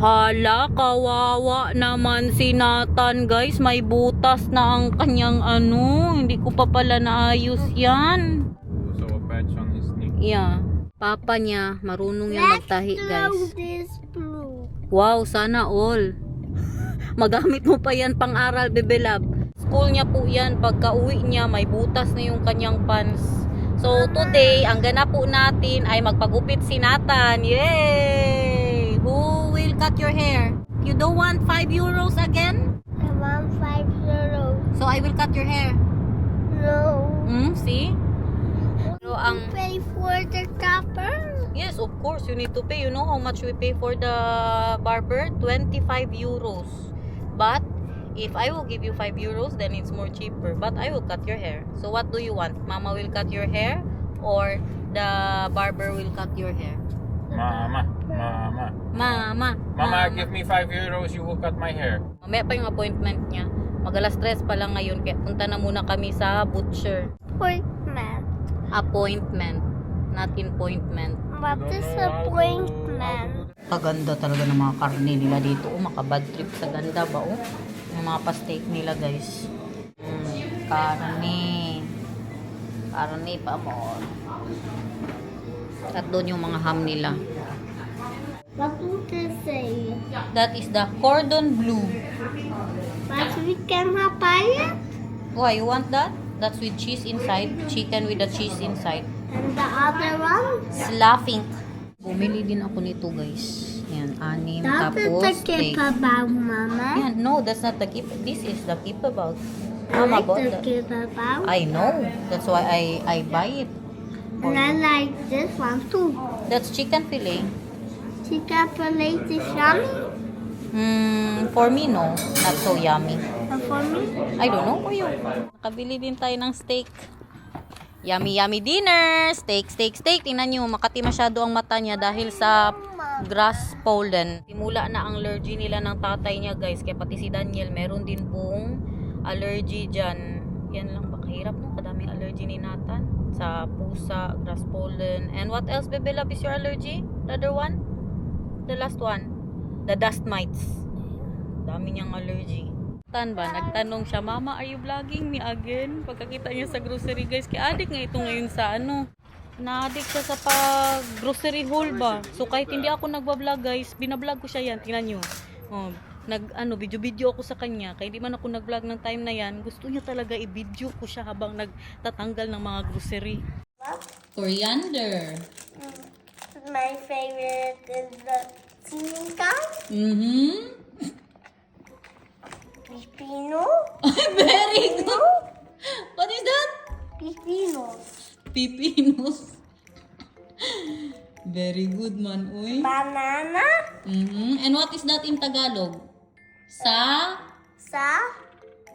Hala, kawawa naman si Nathan, guys. May butas na ang kanyang ano. Hindi ko pa pala naayos yan. So a patch on his knee. Yeah. Papa niya, marunong yan magtahi, guys. This blue. Wow, sana all. Magamit mo pa yan pang-aral, Bebe Love. School niya po yan. Pagka uwi niya, may butas na yung kanyang pants. So, today, ang ganap po natin ay magpagupit si Nathan. Yay! Who will cut your hair? You don't want 5 euros again? I want 5 euros. So, I will cut your hair. No. See? So, ang... Pay for the copper? Yes, of course, you need to pay. You know how much we pay for the barber? 25 euros. But, if I will give you 5 euros, then it's more cheaper. But I will cut your hair. So, what do you want? Mama will cut your hair? Or the barber will cut your hair? Mama. Mama. Give me 5 euros, you will cut my hair. Mamaya pa yung appointment niya. Mag-alas 3 pa lang ngayon. Kaya punta na muna kami sa butcher. Appointment. Appointment. Not appointment. What is appointment? Kaganda talaga ng mga karne nila dito. Makabad trip sa ganda ba? Yung mga pa-steak nila, guys. Karne. Karne pa mo. At doon yung mga ham nila. What would it say? That is the cordon bleu. But we can have it? Why, you want that? That's with cheese inside. Chicken with the cheese inside. And the other one? Slaffing. Bumili din ako nito, guys. Yan, 6. That is Tapos the steak. kebab, Mama. Yan, no, that's not the keep. This is the kebab. I Mama like bought the that. kebab. I know. That's why I buy it. And I like this one too. That's chicken fillet. Chicken fillet is yummy. For me, no. Not so yummy. And for me, I don't know for you. Nakabili din tayo ng steak. Yummy, yummy dinner. Steak, steak, steak. Tingnan nyo, makati masyado ang mata niya dahil sa grass pollen. Simula na ang allergy nila ng tatay niya, guys. Kaya pati si Daniel, meron din pong allergy dyan. Yan lang, bakahirap no? Kadaming allergy ni Nathan. Sa pusa, grass pollen. And what else, Bebe Love, is your allergy? The other one? The last one? The dust mites. Dami niyang allergy. Tan ba? Nagtanong siya, Mama, are you vlogging me again? Pagkakita niya sa grocery, guys. Kaya adik nga ito ngayon sa ano. Na-addict siya sa pag-grocery haul ba? So kahit hindi ako nagbablog, guys, binablog ko siya yan. Tingnan nyo. Video-video ako sa kanya. Kaya hindi man ako nag-vlog ng time na yan. Gusto niya talaga i-video ko siya habang nagtatanggal ng mga grocery. Coriander. my favorite is the sinigang. Pipino. Very good. What is that? Pipinos. Pipinos. Very good man, uy. Banana. And what is that in Tagalog?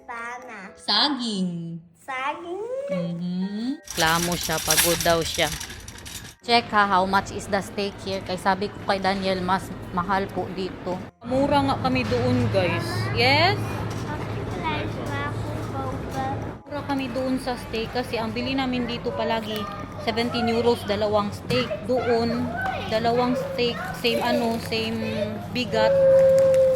Bana. Saging. Saging. Klamo siya, pagod daw siya. Check ha, how much is the steak here? Kaya sabi ko kay Daniel, mas mahal po dito. Mura nga kami doon, guys. Yes? Mura kami doon sa steak kasi ang bili namin dito palagi 17 euros, dalawang steak. Doon, dalawang steak, same bigat.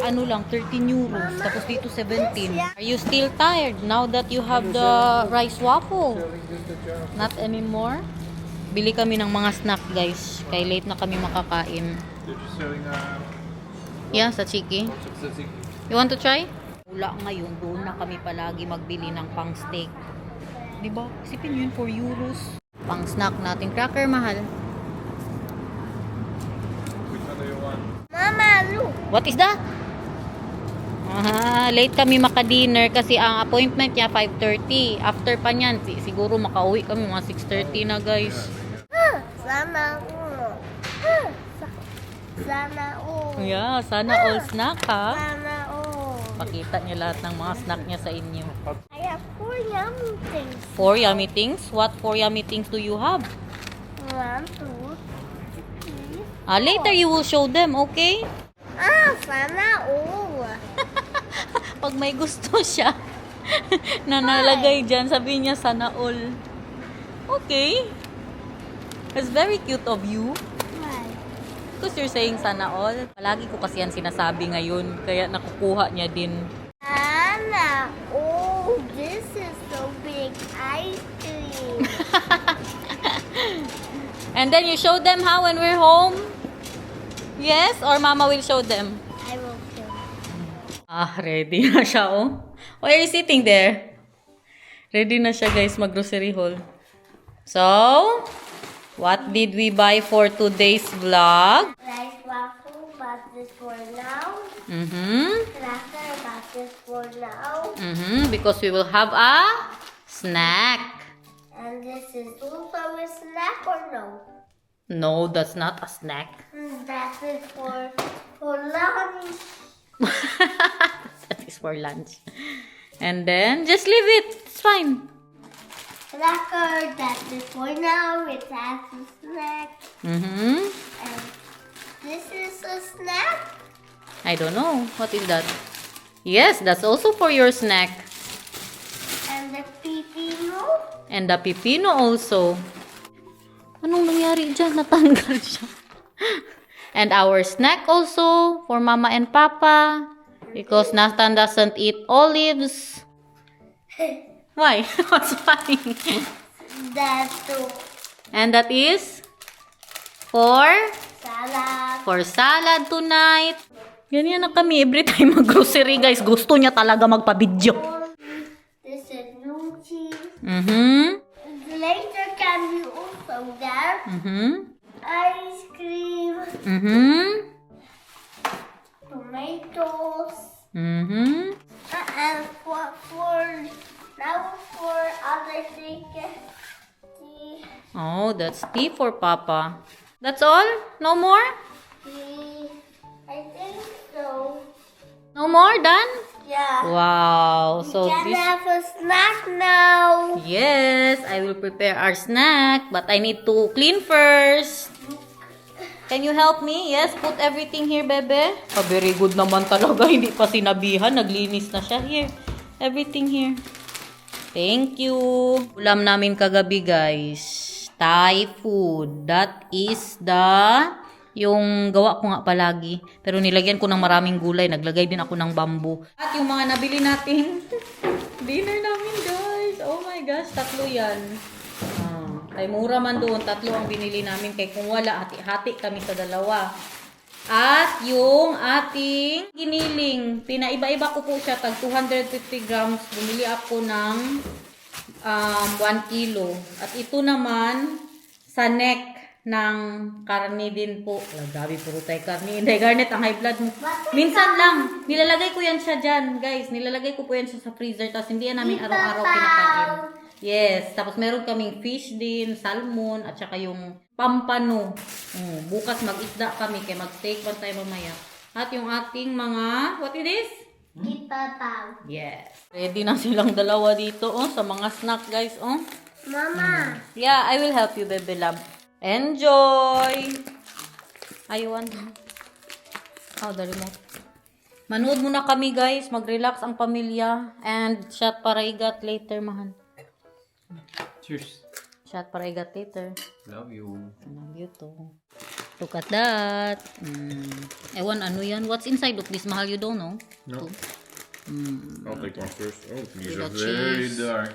Ano lang, 13 euros. Tapos dito 17. Are you still tired now that you have the rice waffle? Not anymore? Bili kami ng mga snack, guys. Kaya late na kami makakain. Yeah, sa Chiki. You want to try? Wala ngayon. Doon na kami palagi magbili ng pang steak. Diba? Isipin yun, 4 euros. Pang snack natin. Cracker, mahal. Mama, look. What is that? Late kami maka-dinner kasi ang appointment niya 5:30. After pa niyan, siguro makauwi kami mga 6:30 na, guys. Sana all. Sana all. Yeah, sana all snack ha. Sana all. Pakita niya lahat ng mga snack niya sa inyo. I have 4 yummy things. 4 yummy things? What 4 yummy things do you have? 1, 2, 3. Later you will show them, okay? Sana all. Pag may gusto siya na nalagay dyan, sabihin niya sana all. Okay. It's very cute of you. Why? because you're saying sana all. Palagi ko kasi yan sinasabi ngayon. Kaya nakukuha niya din. Anna, oh, this is so big ice cream. And then you show them how when we're home? Yes? Or Mama will show them? I will show. Ah, ready na siya, oh. Why are you sitting there? Ready na siya, guys, mag-grocery haul. So, what did we buy for today's vlog? Rice waffle, but this for now. Cracker, but this for now. Because we will have a snack. And this is also a snack or no? No, that's not a snack. That is for lunch. That is for lunch. And then, just leave it. It's fine. Cracker, that is for now. It has a snack. And this is a snack. I don't know. What is that? Yes, that's also for your snack. And the pipino. And the pipino also. Anong nangyari dyan? Natanggal siya. And our snack also for Mama and Papa. Because Nathan doesn't eat olives. Why? What's funny? That too. And that is for Salad. salad tonight. Ganyan na kami every time mag-grocery, guys. Gusto niya talaga magpa-video. This is blue cheese. Later can be also there. Ice cream. Tomatoes. And for other things. Oh, that's tea for Papa. That's all? No more? I think so. No more? Done? Yeah. Wow. So Can this... have a snack now. Yes, I will prepare our snack. But I need to clean first. Can you help me? Yes, put everything here, bebe. Oh, very good naman talaga. Hindi pa sinabihan. Naglinis na siya. Here. Everything here. Thank you. Ulam namin kagabi, guys. Thai food. That is yung gawa ko nga palagi. Pero nilagyan ko ng maraming gulay. Naglagay din ako ng bamboo. At yung mga nabili natin dinner namin, guys. Oh my gosh, 3 yan. Ay mura man doon. 3 ang binili namin. Kaya kung wala, hati-hati kami sa 2. At yung ating giniling. Pinaiba-iba ko po siya. Tag 250 grams. Bumili ako ng 1 kilo. At ito naman sa neck ng karne din po. Grabe, puro tayo karne. Hindi, Garnet, ang high blood mo. Minsan lang. Nilalagay ko yan siya dyan, guys. Nilalagay ko po yan siya sa freezer. Tapos hindi yan namin araw-araw kinakain. Yes. Tapos meron kaming fish din, salmon, at saka yung pampano. Bukas mag-isda kami. Kaya mag-steak man tayo mamaya. At yung ating mga, what it is? Ipataw. Yes. Ready na silang dalawa dito, sa mga snack, guys, Mama. Yeah, I will help you, baby love. Enjoy! Ayun. Oh, the remote. Manood muna kami, guys. Mag-relax ang pamilya. And shot para igat later, mahal. Cheers. Shot para igat later. Love you. I love you too. Look at that. Ewan, ano yan? What's inside of this, mahal? You don't know? No. I'll take one first. Oh, these The are very cheese. dark.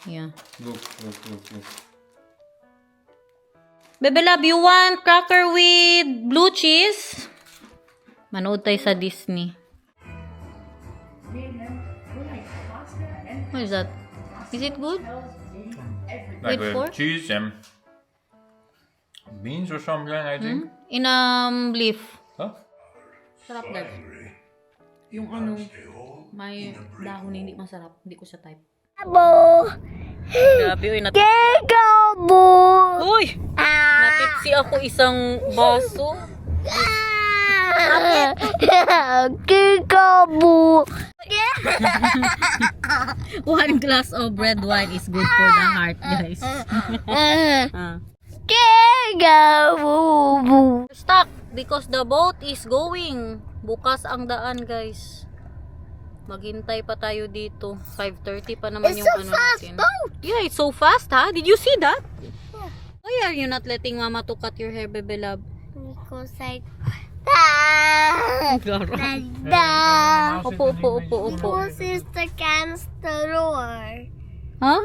Yeah. Look. Bebe love, you want cracker with blue cheese? Manood tayo sa Disney. What is that? Is it good? Like With pork? cheese and beans or something, I think. In leaf. Huh? Sarap guys. Yung ano, may dahon hindi masarap. Hindi ko siya type. Abo. Grabe, uy. Kekabo. Uy! Natipsi ako isang baso. Kekabo. 1 glass of red wine is good for the heart, guys. Kekabo. Stuck because the boat is going. Bukas ang daan, guys. Maghintay pa tayo dito. 5:30 pa naman It's yung so ano fast, natin. boat. Yeah, it's so fast, ha? Did you see that? Why are you not letting Mama to cut your hair, baby love? goes like that. Like that. Upo. Because it's against the door. Huh?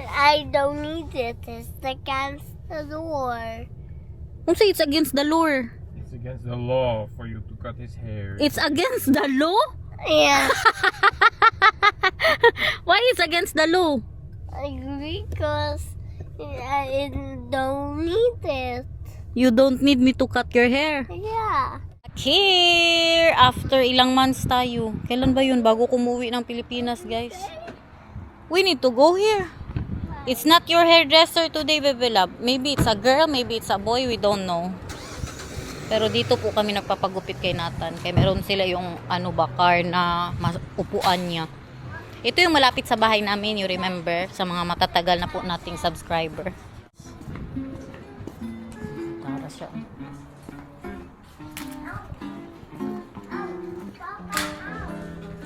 I don't need it. It's against the door. Kung say it's against the law. It's against the law for you to cut his hair. It's against the law? Yeah. Why it's against the law? Because I don't need it. You don't need me to cut your hair. Yeah. Here, after ilang months tayo. Kailan ba yun? Bago kumuwi ng Pilipinas, guys. We need to go here. It's not your hairdresser today, baby love. Maybe it's a girl, maybe it's a boy, we don't know. Pero dito po kami nagpapagupit kay Nathan. Kaya meron sila yung car na upuan niya. Ito yung malapit sa bahay namin, you remember? Sa mga matatagal na po nating subscriber. Tara siya.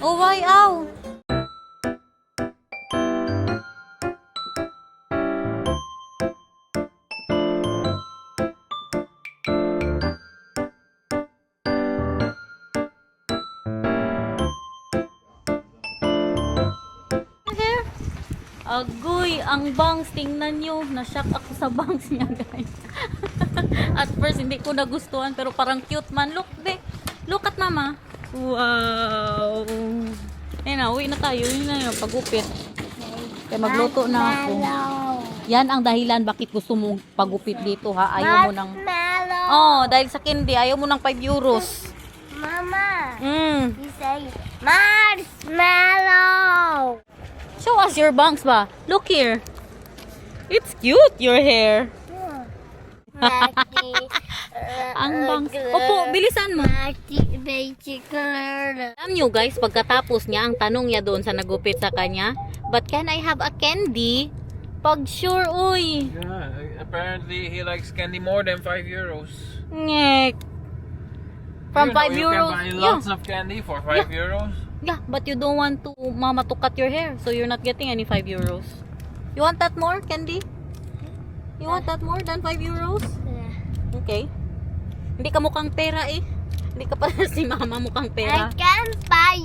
Oh, why, ow? Agoy, ang bangs, tingnan nyo. Na-shock ako sa bangs niya, guys. At first, hindi ko nagustuhan, pero parang cute man. Look, be. Look at mama. Wow. Ayun na, uwi na tayo. Yun na yung pagupit. Kaya magluto na ako. Yan ang dahilan bakit gusto mong pagupit dito, ha? Ayaw mo ng... Marshmallow. Oh, dahil sa candy, ayaw mo ng 5 euros. Mama. Mm. You say marshmallow. Show us your bangs ba? Look here. It's cute, your hair. Ang bangs. Opo, bilisan mo. Alam nyo guys, pagkatapos niya, ang tanong niya doon sa nagupit sa kanya, but can I have a candy? Pag sure, uy. Yeah, apparently he likes candy more than 5 euros. Ngek. From 5 euros. You can buy lots of candy for 5 euros. Yeah, but you don't want to mama to cut your hair, so you're not getting any 5 euros. You want that more, candy? You want that more than 5 euros? Yeah. Okay. Hindi ka mukhang pera eh. Hindi ka pala si mama mukhang I pera. can buy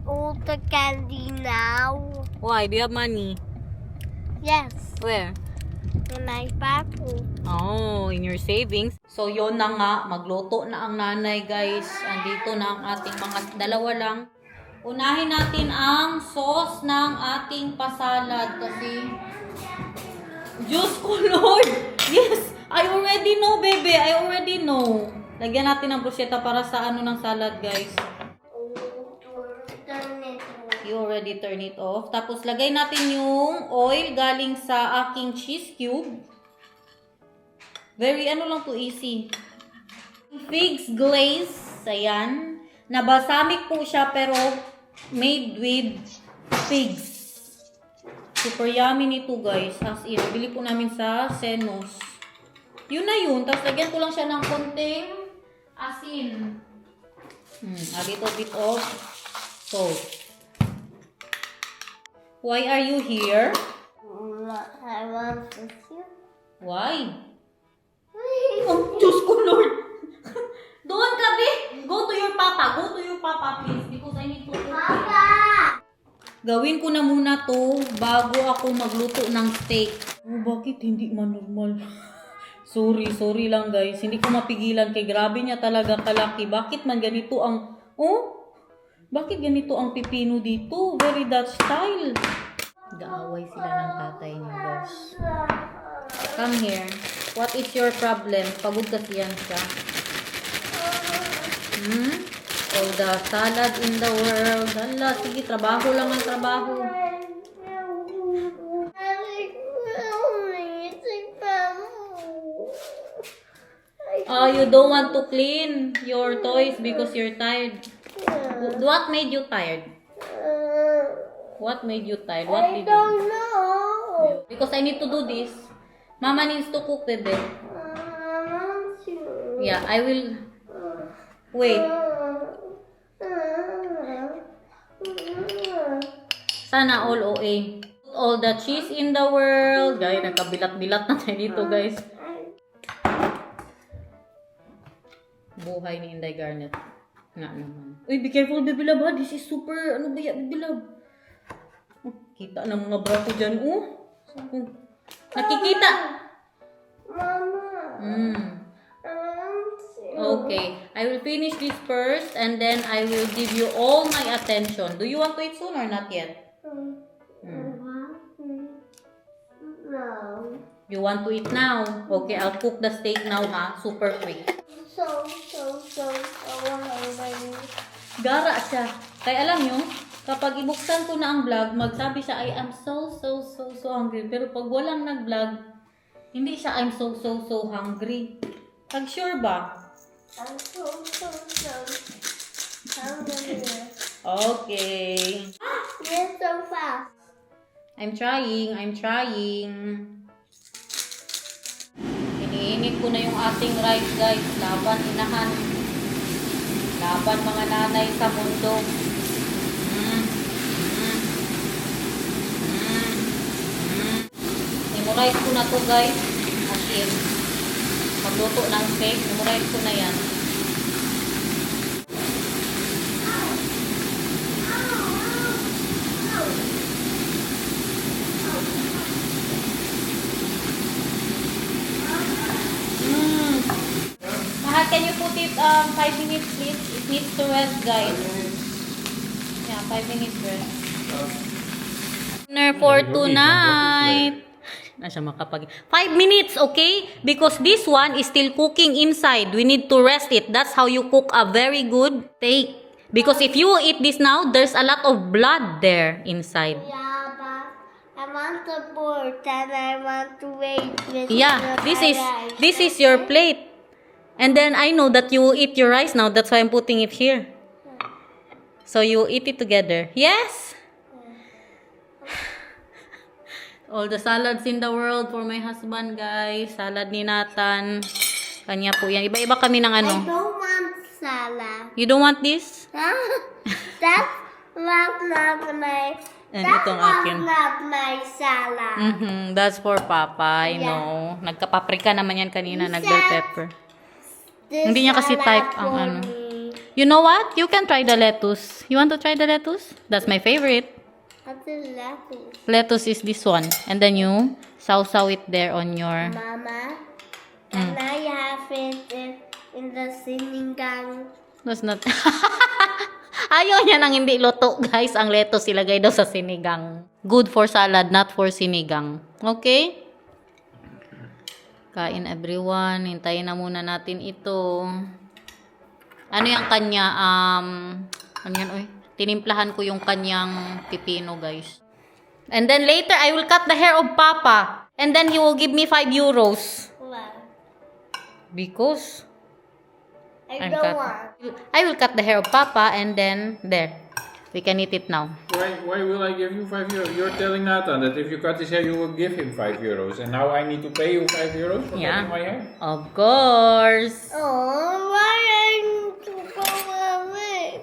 all the candy now. Why? Do you have money? Yes. Where? In my bathroom. Oh, in your savings. So, yon na nga. Magluto na ang nanay, guys. Andito na ang ating mga dalawa lang. Unahin natin ang sauce ng ating pasalad kasi Diyos ko, Lord! Yes! I already know, baby. I already know. Lagyan natin ng bruschetta para sa ano ng salad, guys. You already turn it off. Tapos, lagay natin yung oil galing sa aking cheese cube. Very, ano lang to, easy. Figs glaze. Ayan. Nabalsamic po siya, pero made with figs. Super yummy nito, guys. As in, bili po namin sa Senos. Yun na yun. Tapos, lagyan ko lang siya ng konting asin. A little bit of salt. Why are you here? I want to see. Why? Oh, Diyos ko, Lord! Doon ka, be! Go to your papa. Go to your papa, please. Because I need to... Papa! Gawin ko na muna to bago ako magluto ng steak. Oh, bakit hindi man normal? Sorry lang, guys. Hindi ko mapigilan kay grabe niya talaga kalaki. Bakit man ganito ang... Oh? Bakit ganito ang pipino dito? Very Dutch style. Gaaway sila ng tatay niyo, guys. Come here. What is your problem? Pagod kasi yan siya. All the salad in the world. Hala, sige, trabaho lang ang trabaho. You don't want to clean your toys because you're tired. What made you tired? What made you tired? What I did don't you... know. Because I need to do this. Mama needs to cook, bebe. Yeah, I will... Wait. Sana all OA. All the cheese in the world. Guys, nagkabilat-bilat na tayo dito, guys. buhay ni Inday Garnet. Nga naman. Uy, be careful, Baby Love, ha? This is super, ano ba yan, Baby Love? Oh, kita ng mga brato dyan, oh. Nakikita. Mama. I want to. Okay, I will finish this first and then I will give you all my attention. Do you want to eat soon or not yet? No. You want to eat now? Okay, I'll cook the steak now, ha? Super quick. So hungry. Gara siya. Kaya alam nyo, kapag ibuksan ko na ang vlog, magsabi siya, I am so hungry. Pero pag walang nag-vlog, hindi siya, I'm so hungry. Pag sure ba? I'm so hungry. Okay. You're so fast. I'm trying. Iniinit ko na yung ating rice, guys. Laban, inahan. Laban, mga nanay sa mundo. Memorize ko na to, guys. As in, magluto ng steak, memorize ko na yan. Mahal, can you put it 5 minutes, please? It needs to rest, guys. Yeah, 5 minutes rest. Dinner for tonight. Na siya makapag 5 minutes, okay? Because this one is still cooking inside. We need to rest it. That's how you cook a very good steak. Because if you eat this now, there's a lot of blood there inside. Yeah, but I want the board and I want to wait. Yeah, this is your plate. And then I know that you eat your rice now. That's why I'm putting it here. So you eat it together. Yes? All the salads in the world for my husband, guys. Salad ni Nathan. Kanya po yan. Iba-iba kami ng ano. I don't want salad. You don't want this? That's not my. And That's itong akin. not my salad. That's for Papa. I Yeah. know. Nagkapaprika naman yan kanina. You Nag-bell said- pepper. This Hindi niya kasi salad type ang for ano. me. You know what? You can try the lettuce. You want to try the lettuce? That's my favorite. What's the lettuce? Lettuce is this one. And then you sausaw it there on your... Mama, and I have it in the sinigang. That's not... Ayaw niya nang hindi luto, guys. Ang lettuce ilagay daw sa sinigang. Good for salad, not for sinigang. Okay? Kain everyone. Hintayin na muna natin ito. Ano yung kanya? Ano yan, oy? Tinimplahan ko yung kanyang pipino, guys. And then later, I will cut the hair of Papa. And then he will give me 5 euros. What? Because I don't want. I will cut the hair of Papa and then there. We can eat it now. Why will I give you 5 euros? You're telling Nathan that if you cut his hair, you will give him 5 euros. And now I need to pay you 5 euros for Yeah. cutting my hair? Of course. Oh, why I need to go away?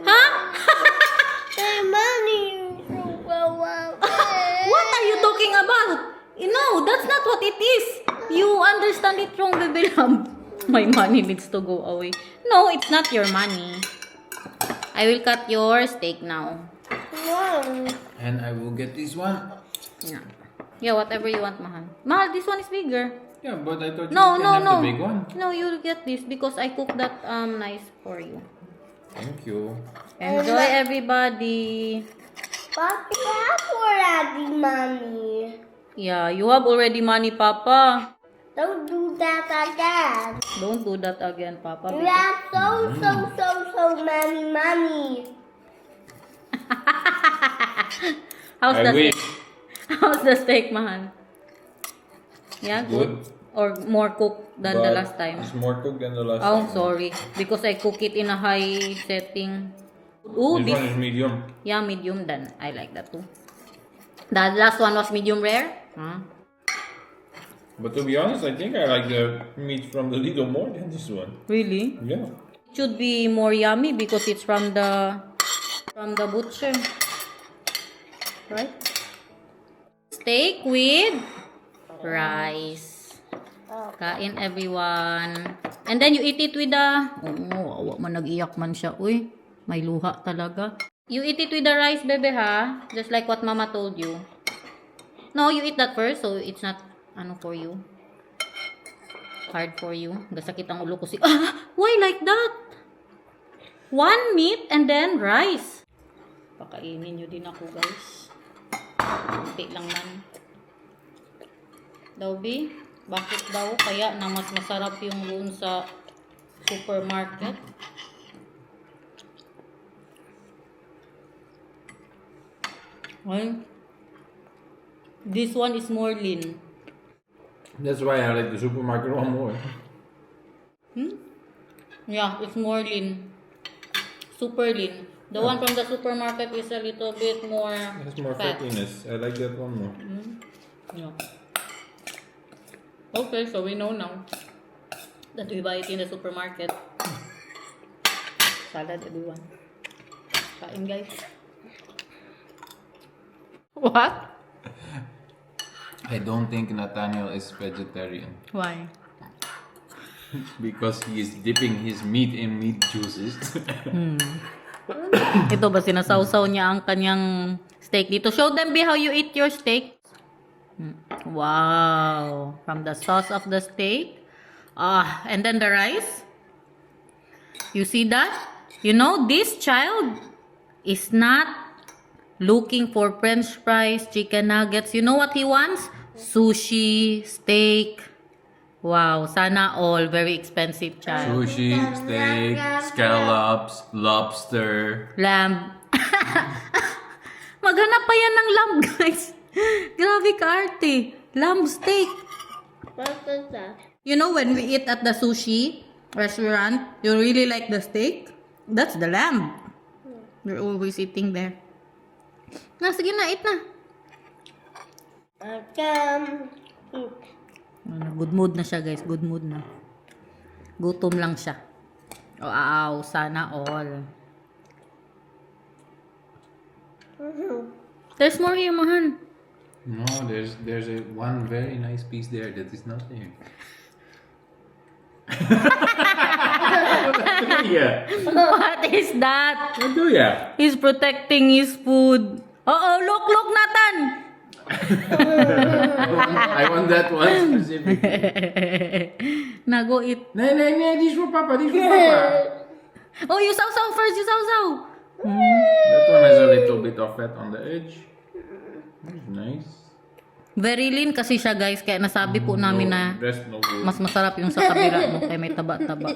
Huh? My money to go away. What are you talking about? No, that's not what it is. You understand it wrong, baby love. My money needs to go away. No, it's not your money. I will cut your steak now. No. And I will get this one. Yeah. Yeah, whatever you want, Mahal. Mahal, this one is bigger. Yeah, but I thought you No, can no, have no. the big one. No, you'll get this because I cooked that nice for you. Thank you. Enjoy, everybody. But you have already money. Yeah, you have already money, Papa. Don't do that again. Don't do that again, Papa. You have so many money. How's I the wish. steak? How's the steak, Mahal? Yeah, good. Good. Or more cooked than the But last time? It's more cooked than the last Oh, time. sorry. Because I cook it in a high setting. Ooh, This one is medium. yeah, medium then. I like that too. The last one was medium rare? Huh? But to be honest, I think I like the meat from the Lidl more than this one. Really? Yeah. It should be more yummy because it's from the butcher. Right? Steak with rice. Kain everyone. And then you eat it with the... Oh, awa man, nag-iyak man siya. Uy, may luha talaga. You eat it with the rice, bebe, ha? Just like what mama told you. No, you eat that first, so it's not, for you. Hard for you. Gasakit ang ulo ko why like that? One meat and then rice. Pakainin nyo din ako, guys. Kunti lang man. Daw, B? Bakit daw? Kaya na mas masarap yung roon sa supermarket. Well, this one is more lean. That's why I like the supermarket one more. Yeah, it's more lean. Super lean. The one from the supermarket is a little bit more It's more fat. fattiness. I like that one more. Yeah. Okay, so we know now that we buy it in the supermarket. Salad, everyone. Kain, guys. What? I don't think Nathaniel is vegetarian Why? because he is dipping his meat in meat juices. Ito ba, sinasawsaw niya ang kanyang steak dito. Show them, B, how you eat your steak. Wow. From the sauce of the steak. And then the rice. You see that? You know, this child is not looking for french fries, chicken nuggets. You know what he wants? Sushi, steak. Wow, sana all. Very expensive child. Sushi, steak, scallops, lobster. Lamb. Maghanap pa yan ng lamb, guys. Grabe ka, arte. Lamb steak. What is that? You know, when we eat at the sushi restaurant, you really like the steak? That's the lamb. We're always eating there. Na, sige na, eat na. Good mood na siya, guys. Good mood na. Gutom lang siya. Wow, sana all. There's more here, Mahan. No, there's one very nice piece there that is not there. Yeah. What is that? What do ya? He's protecting his food. Oh, look, Nathan! I want that one specific. Nago eat. No, this for Papa, this for Papa. Oh, you saw first, you saw. That one has a little bit of fat on the edge. That's nice. Very lean kasi siya, guys. Kaya nasabi po namin na Rest no good. mas masarap yung sa kabila mo. Kaya may taba-taba.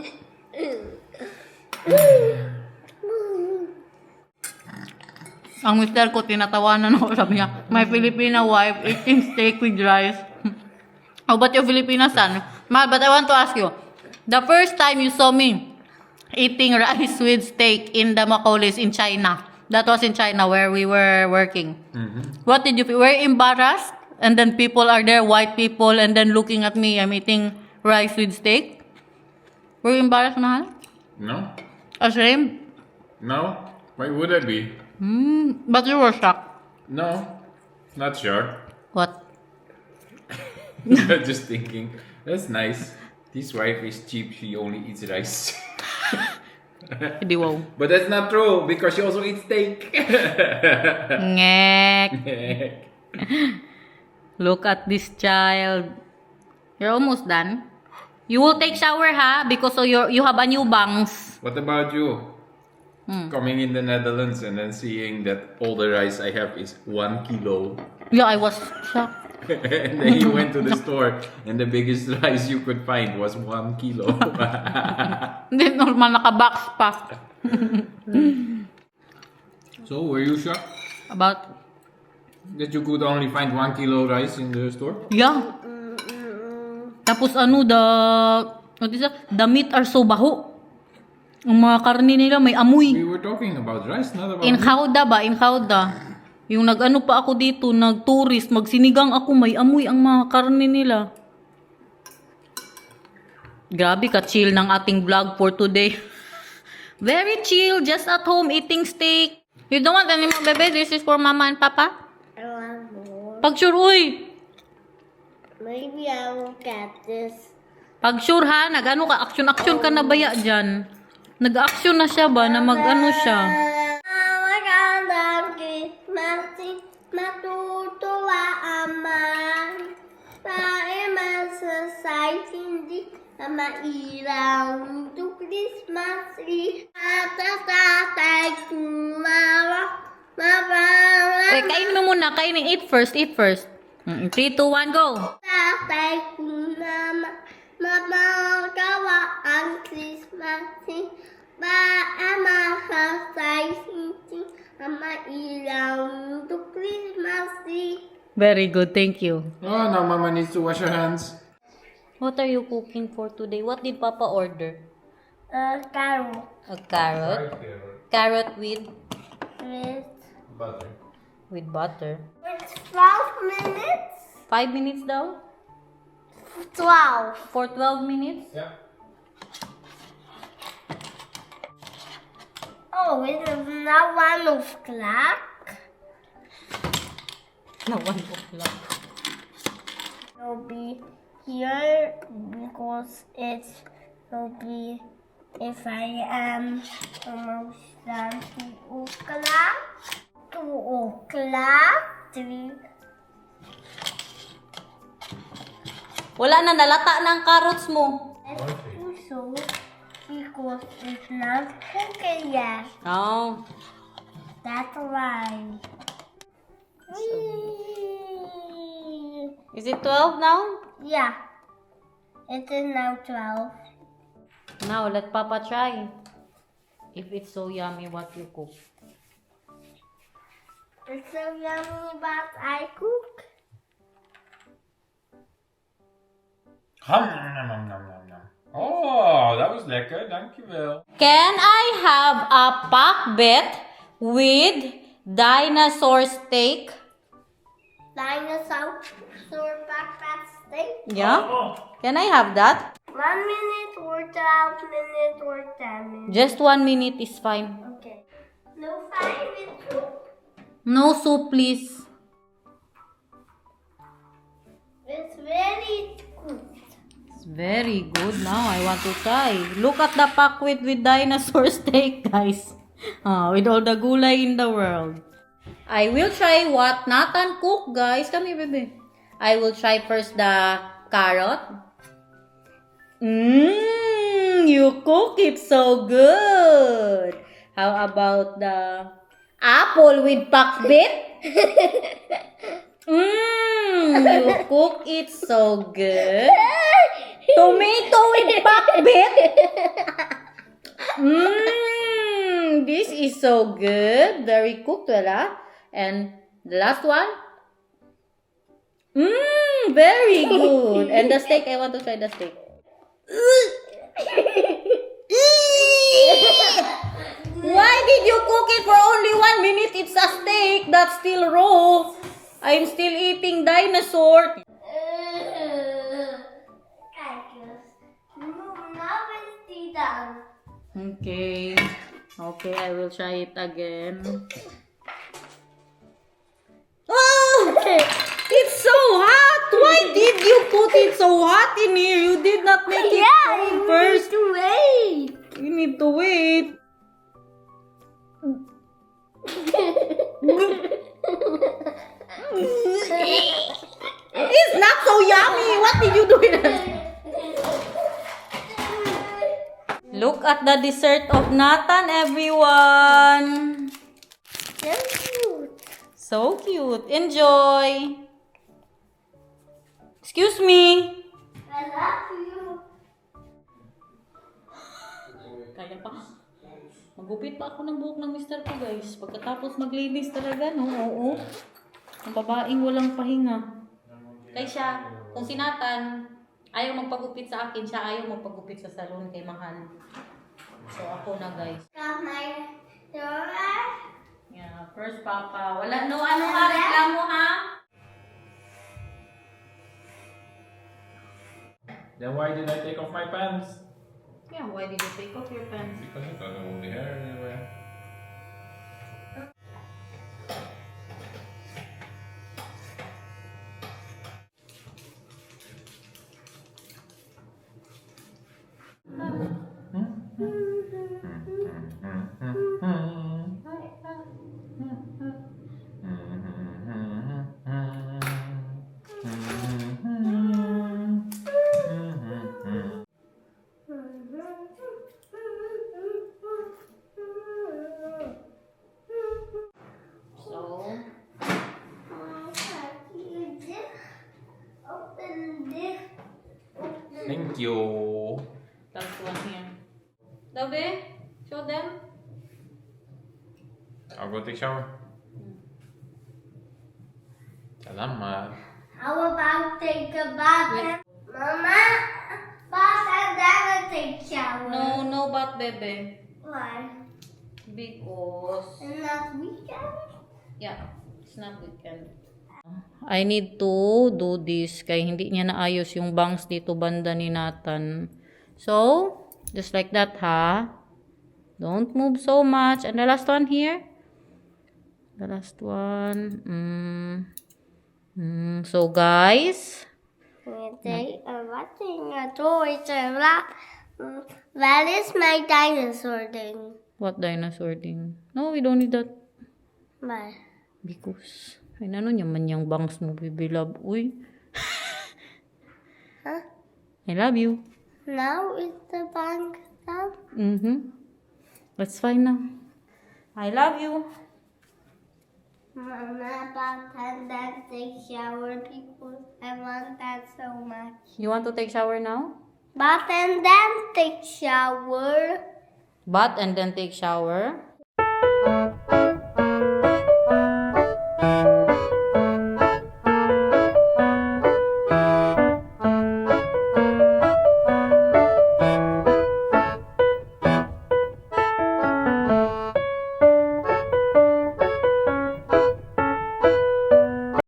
Ang mister ko, tinatawanan ako. Sabi niya, my Filipina wife eating steak with rice. How about your Filipina son? Mahal, but I want to ask you, the first time you saw me eating rice with steak in the Macaulay in China, that was in China where we were working. What did you feel? Were you embarrassed? And then people are there, white people, and then looking at me, I'm eating rice with steak. Were you embarrassed, Mahal? No? Ashamed? No? Why would I be? But you were shocked. No, not sure. What? Just thinking, that's nice. This wife is cheap, she only eats rice. Hindi wow. But that's not true because she also eats steak. Ngek. Look at this child. You're almost done. You will take shower, ha? Because you have a new bangs. What about you? Coming in the Netherlands and then seeing that all the rice I have is 1 kilo. Yeah, I was shocked. And then you went to the store and the biggest rice you could find was 1 kilo. Hindi normal, naka-box pa. So, were you shocked About, that you could only find 1 kilo rice in the store? yeah. Tapos the meat are so baho. Ang mga karne nila may amoy. We were talking about rice, not about In meat. Khawda ba? In Khawda. Yung nag-ano pa ako dito, nag-tourist, magsinigang ako, may amoy ang mga karne nila. Grabe ka-chill ng ating vlog for today. Very chill, just at home eating steak. You don't want any more, bebe? This is for mama and papa? I want more. Pag sure, uy! Maybe I will get this Pag sure ha, nag-ano ka, action ka na baya dyan. Nag-action na siya ba, na mag-ano siya? Magandang Christmas, matutuwa aman. Masasay, hindi na mailang to Christmas tree. Tatatay kumawa, Kainin mo muna, kainin. Eat first. 3, 2, 1, go! tatay kumawa, mapagawa ang Christmas tree. Masasay, hindi na mailang to Christmas tree. Very good, thank you. Oh, now Mama needs to wash her hands. What are you cooking for today? What did Papa order? Carrot A carrot. Carrot with Butter. butter. It's 12 minutes. 5 minutes daw? 12. For 12 minutes? Yeah. Oh, it is now 1 o'clock. No, 1 o'clock. It'll be here because it will be if I am almost done 2 o'clock. 2 o'clock. 3. Wala na, nalata na ang carrots mo. Also because it's not cooking yet. Oh. That's why. Is it 12 now? Yeah. It is now 12. Now, let Papa try. If it's so yummy what you cook. It's so yummy, but I cook. Nom, nom, nom, nom, nom, nom. Oh, that was lekker. Dankjewel. Can I have a pakbet with dinosaur steak? Dinosaur backpack steak. Yeah? Can I have that? 1 minute or 12 minutes or 10 minutes. Just 1 minute is fine. Okay. No 5 minutes. No soup, please. It's very good. It's very good. Now I want to try. Look at the pakwit with dinosaur steak, guys. With all the gulay in the world. I will try what Nathan cooked, guys. Come here, baby. I will try first the carrot. You cook it so good. How about the apple with pakbit? You cook it so good. Tomato with pakbit. This is so good. Very cooked, wala? And the last one? Very good. And the steak, I want to try the steak. Why did you cook it for only 1 minute? It's a steak that's still raw. I'm still eating dinosaur. Now it's done. Okay. Okay, I will try it again. Oh! It's so hot! Why did you put it so hot in here? You did not make it cold first. To wait. You need to wait. It's not so yummy. What did you do with it? Look at the dessert of Nathan, everyone. So cute. So cute. Enjoy. Excuse me. I love you. Kaya pa. Magupit pa ako ng buhok ng mister ko, guys. Pagkatapos maglinis talaga, no? Oo. Ang babaeng walang pahinga. Kaya siya, kung si Nathan, ayaw magpagupit sa akin, siya ayaw magpagupit sa salon kay mahal. So, ako na, guys. Got my daughter. Yeah, first, Papa. Wala, no, ano ha? Reklamo, ha? Then why did I take off my pants? Yeah, why did you take off your pants? Because I thought there would be hair everywhere. Thank you. That's one here. Dabe, show them. I'll go take shower. Salamat. How about take a bath? Mama, bath and then I take shower. No bath, bebe. Why? Because And not weekend? yeah, it's not weekend. I need to do this kay hindi niya naayos yung bangs dito banda ni Nathan. So, just like that ha. Don't move so much. And the last one here. The last one. So guys, I'm watching a toy. That is my dinosaur thing. what dinosaur thing? No, we don't need that. Bye. Because, ay nano naman yung bangs mo, baby love. Uy. Huh? I love you. Now it's the bank stuff. That's fine now. I love you. Mama, bath and then take shower, people. I want that so much. You want to take shower now? Bath and then take shower. Bath and then take shower.